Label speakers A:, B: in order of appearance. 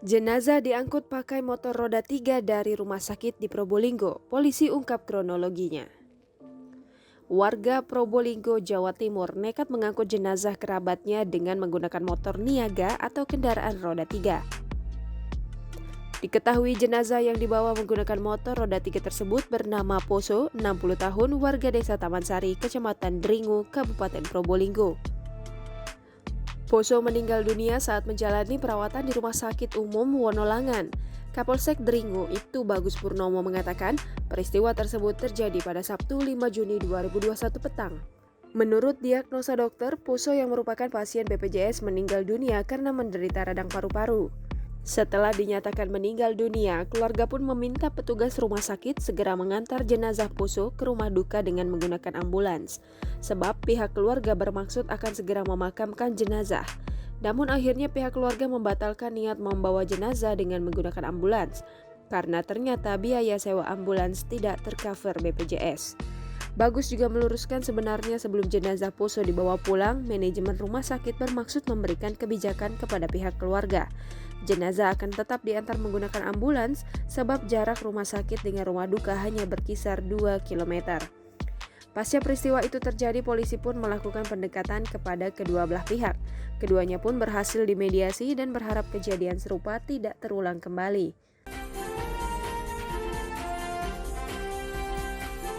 A: Jenazah diangkut pakai motor roda 3 dari rumah sakit di Probolinggo. Polisi ungkap kronologinya. Warga Probolinggo, Jawa Timur nekat mengangkut jenazah kerabatnya dengan menggunakan motor niaga atau kendaraan roda 3. Diketahui jenazah yang dibawa menggunakan motor roda 3 tersebut bernama Poso, 60 tahun, warga desa Taman Sari, Kecamatan Dringu, Kabupaten Probolinggo. Poso meninggal dunia saat menjalani perawatan di Rumah Sakit Umum Wonolangan. Kapolsek Dringu Ibtu Bagus Purnomo mengatakan peristiwa tersebut terjadi pada Sabtu 5 Juni 2021 petang. Menurut diagnosa dokter, Poso yang merupakan pasien BPJS meninggal dunia karena menderita radang paru-paru. Setelah dinyatakan meninggal dunia, keluarga pun meminta petugas rumah sakit segera mengantar jenazah Poso ke rumah duka dengan menggunakan ambulans. Sebab pihak keluarga bermaksud akan segera memakamkan jenazah. Namun akhirnya pihak keluarga membatalkan niat membawa jenazah dengan menggunakan ambulans karena ternyata biaya sewa ambulans tidak tercover BPJS. Bagus juga meluruskan sebenarnya sebelum jenazah Poso dibawa pulang, manajemen rumah sakit bermaksud memberikan kebijakan kepada pihak keluarga. Jenazah akan tetap diantar menggunakan ambulans sebab jarak rumah sakit dengan rumah duka hanya berkisar 2 km. Pasca peristiwa itu terjadi, polisi pun melakukan pendekatan kepada kedua belah pihak. Keduanya pun berhasil dimediasi dan berharap kejadian serupa tidak terulang kembali.